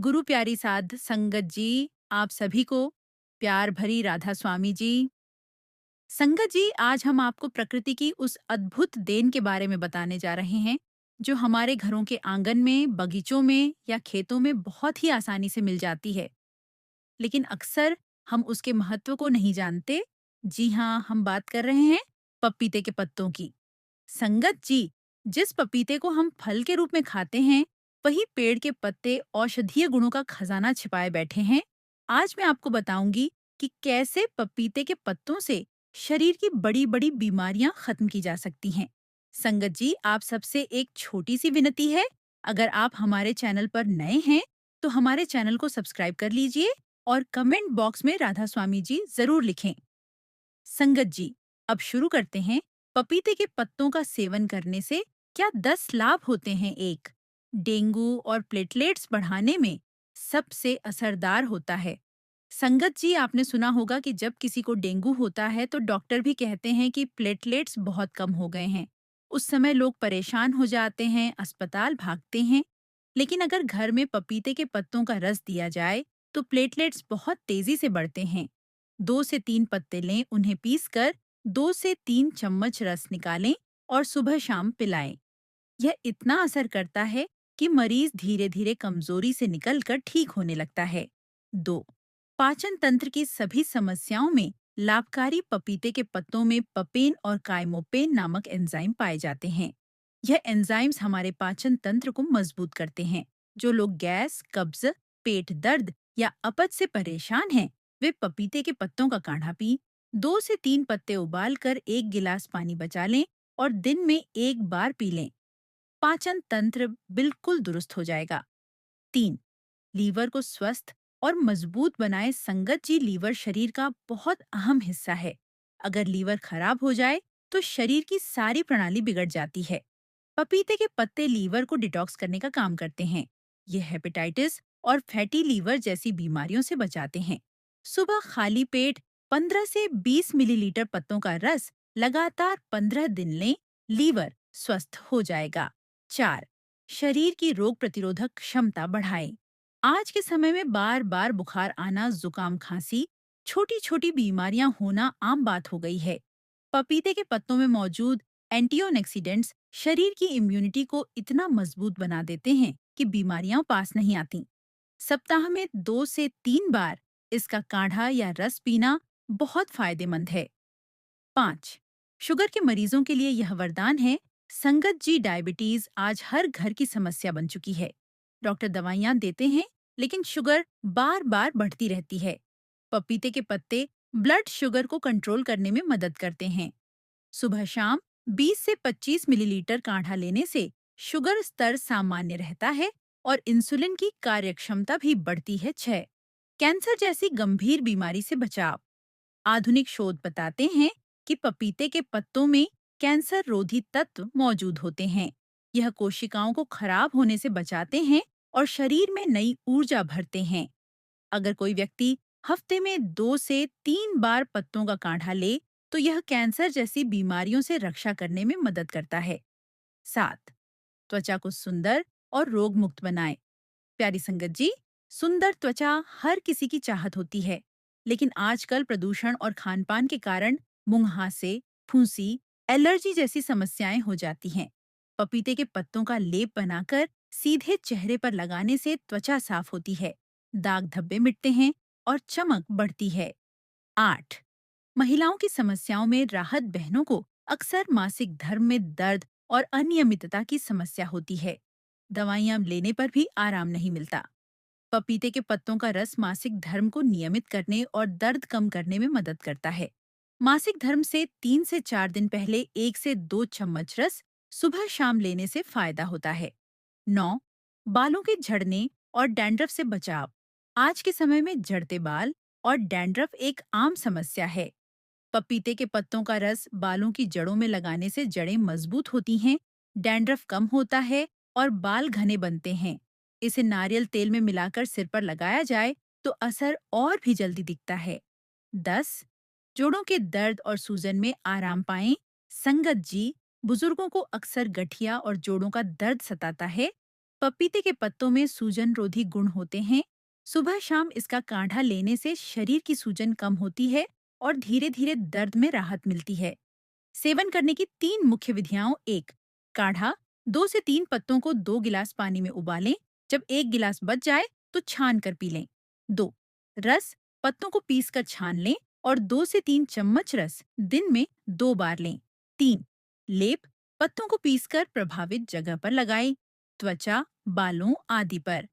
गुरु प्यारी साध संगत जी, आप सभी को प्यार भरी राधा स्वामी जी। संगत जी, आज हम आपको प्रकृति की उस अद्भुत देन के बारे में बताने जा रहे हैं, जो हमारे घरों के आंगन में, बगीचों में या खेतों में बहुत ही आसानी से मिल जाती है। लेकिन अक्सर हम उसके महत्व को नहीं जानते। जी हाँ, हम बात कर रहे हैं पपीते के पत्तों की। संगत जी, जिस पपीते को हम फल के रूप में खाते हैं, वही पेड़ के पत्ते औषधीय गुणों का खजाना छिपाए बैठे हैं। आज मैं आपको बताऊंगी कि कैसे पपीते के पत्तों से शरीर की बड़ी-बड़ी बीमारियां खत्म की जा सकती हैं। संगत जी, आप सबसे एक छोटी सी विनती है, अगर आप हमारे चैनल पर नए हैं, तो हमारे चैनल को सब्सक्राइब कर लीजिए और कमेंट बॉक्स में राधा स्वामी जी जरूर लिखें। संगत जी, अब शुरू करते हैं। पपीते के पत्तों का सेवन करने से क्या 10 लाभ होते हैं। एक, डेंगू और प्लेटलेट्स बढ़ाने में सबसे असरदार होता है। संगत जी, आपने सुना होगा कि जब किसी को डेंगू होता है तो डॉक्टर भी कहते हैं कि प्लेटलेट्स बहुत कम हो गए हैं। उस समय लोग परेशान हो जाते हैं, अस्पताल भागते हैं। लेकिन अगर घर में पपीते के पत्तों का रस दिया जाए तो प्लेटलेट्स बहुत तेजी से बढ़ते हैं। 2 से 3 पत्ते लें, उन्हें पीसकर 2 से 3 चम्मच रस निकालें और सुबह शाम पिलाएं। यह इतना असर करता है कि मरीज धीरे धीरे कमजोरी से निकलकर ठीक होने लगता है। 2. पाचन तंत्र की सभी समस्याओं में लाभकारी पपीते के पत्तों में पपेन और काइमोपेन नामक एंजाइम पाए जाते हैं। यह एंजाइम्स हमारे पाचन तंत्र को मजबूत करते हैं। जो लोग गैस, कब्ज, पेट दर्द या अपच से परेशान हैं, वे पपीते के पत्तों का काढ़ा पी 2 से 3 पत्ते उबालकर 1 गिलास पानी बचा लें और दिन में 1 बार पी लें। पाचन तंत्र बिल्कुल दुरुस्त हो जाएगा। 3. लीवर को स्वस्थ और मजबूत बनाए। संगत जी, लीवर शरीर का बहुत अहम हिस्सा है। अगर लीवर खराब हो जाए तो शरीर की सारी प्रणाली बिगड़ जाती है। पपीते के पत्ते लीवर को डिटॉक्स करने का काम करते हैं। ये हेपेटाइटिस और फैटी लीवर जैसी बीमारियों से बचाते हैं। सुबह खाली पेट 15 से 20 मिलीलीटर पत्तों का रस लगातार 15 दिन लें, लीवर स्वस्थ हो जाएगा। 4. शरीर की रोग प्रतिरोधक क्षमता बढ़ाएं। आज के समय में बार बार बुखार आना, जुकाम, खांसी, छोटी छोटी बीमारियां होना आम बात हो गई है। पपीते के पत्तों में मौजूद एंटीऑक्सीडेंट्स शरीर की इम्यूनिटी को इतना मजबूत बना देते हैं कि बीमारियां पास नहीं आती। सप्ताह में 2 से 3 बार इसका काढ़ा या रस पीना बहुत फायदेमंद है। 5. शुगर के मरीजों के लिए यह वरदान है। संगत जी, डायबिटीज आज हर घर की समस्या बन चुकी है। डॉक्टर दवाइयां देते हैं, लेकिन शुगर बार बार बढ़ती रहती है। पपीते के पत्ते ब्लड शुगर को कंट्रोल करने में मदद करते हैं। सुबह शाम 20 से 25 मिलीलीटर काढ़ा लेने से शुगर स्तर सामान्य रहता है और इंसुलिन की कार्यक्षमता भी बढ़ती है। 6. कैंसर जैसी गंभीर बीमारी से बचाव। आधुनिक शोध बताते हैं कि पपीते के पत्तों में कैंसर रोधी तत्व मौजूद होते हैं। यह कोशिकाओं को खराब होने से बचाते हैं और शरीर में नई ऊर्जा भरते हैं। अगर कोई व्यक्ति हफ्ते में 2 से 3 बार पत्तों का काढ़ा ले, तो यह कैंसर जैसी बीमारियों से रक्षा करने में मदद करता है। 7. त्वचा को सुंदर और रोग मुक्त बनाएं। प्यारी संगत जी, सुंदर त्वचा हर किसी की चाहत होती है, लेकिन आजकल प्रदूषण और खानपान के कारण मुंहासे, फुंसी, एलर्जी जैसी समस्याएं हो जाती हैं। पपीते के पत्तों का लेप बनाकर सीधे चेहरे पर लगाने से त्वचा साफ होती है, दाग धब्बे मिटते हैं और चमक बढ़ती है। 8. महिलाओं की समस्याओं में राहत। बहनों को अक्सर मासिक धर्म में दर्द और अनियमितता की समस्या होती है। दवाइयां लेने पर भी आराम नहीं मिलता। पपीते के पत्तों का रस मासिक धर्म को नियमित करने और दर्द कम करने में मदद करता है। मासिक धर्म से 3 से 4 दिन पहले 1 से 2 चम्मच रस सुबह शाम लेने से फायदा होता है। 9. बालों के झड़ने और डैंड्रफ से बचाव। आज के समय में झड़ते बाल और डैंड्रफ एक आम समस्या है। पपीते के पत्तों का रस बालों की जड़ों में लगाने से जड़ें मजबूत होती हैं, डैंड्रफ कम होता है और बाल घने बनते हैं। इसे नारियल तेल में मिलाकर सिर पर लगाया जाए तो असर और भी जल्दी दिखता है। 10. जोड़ों के दर्द और सूजन में आराम पाएं। संगत जी, बुजुर्गों को अक्सर गठिया और जोड़ों का दर्द सताता है। पपीते के पत्तों में सूजन रोधी गुण होते हैं। सुबह शाम इसका काढ़ा लेने से शरीर की सूजन कम होती है और धीरे धीरे दर्द में राहत मिलती है। सेवन करने की 3 मुख्य विधियां। 1, काढ़ा 2 से 3 पत्तों को 2 गिलास पानी में उबालें। जब 1 गिलास बच जाए तो छान कर पी लें। 2, रस पत्तों को पीस कर छान लें और 2 से 3 चम्मच रस दिन में 2 बार लें। 3, लेप पत्तों को पीसकर प्रभावित जगह पर लगाएं, त्वचा, बालों आदि पर।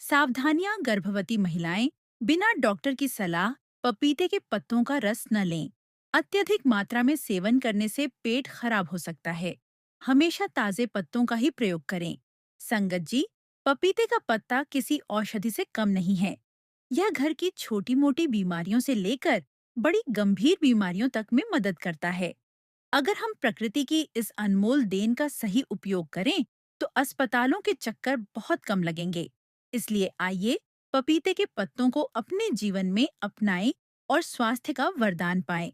सावधानियां। गर्भवती महिलाएं बिना डॉक्टर की सलाह पपीते के पत्तों का रस न लें। अत्यधिक मात्रा में सेवन करने से पेट खराब हो सकता है। हमेशा ताजे पत्तों का ही प्रयोग करें। संगत जी, पपीते का पत्ता किसी औषधि से कम नहीं है। यह घर की छोटी मोटी बीमारियों से लेकर बड़ी गंभीर बीमारियों तक में मदद करता है। अगर हम प्रकृति की इस अनमोल देन का सही उपयोग करें, तो अस्पतालों के चक्कर बहुत कम लगेंगे। इसलिए आइए पपीते के पत्तों को अपने जीवन में अपनाएं और स्वास्थ्य का वरदान पाएं।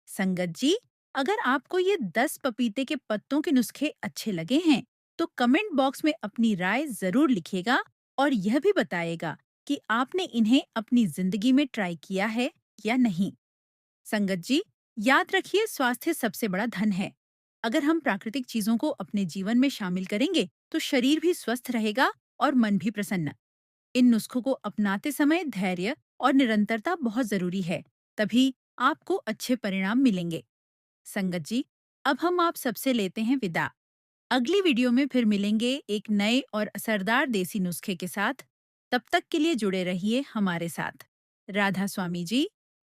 संगत जी, अगर आपको ये 10 पपीते के पत्तों के नुस्खे अच्छे लगे हैं, तो कमेंट बॉक्स में अपनी राय जरूर लिखिएगा और यह भी बताइएगा कि आपने इन्हें अपनी जिंदगी में ट्राई किया है या नहीं। संगत जी, याद रखिए स्वास्थ्य सबसे बड़ा धन है। अगर हम प्राकृतिक चीजों को अपने जीवन में शामिल करेंगे, तो शरीर भी स्वस्थ रहेगा और मन भी प्रसन्न। इन नुस्खों को अपनाते समय धैर्य और निरंतरता बहुत जरूरी है। तभी आपको अच्छे परिणाम मिलेंगे। संगत जी, अब हम आप सबसे लेते हैं विदा। अगली वीडियो में फिर मिलेंगे एक नए और असरदार देसी नुस्खे के साथ। तब तक के लिए जुड़े रहिए हमारे साथ। राधा स्वामी जी।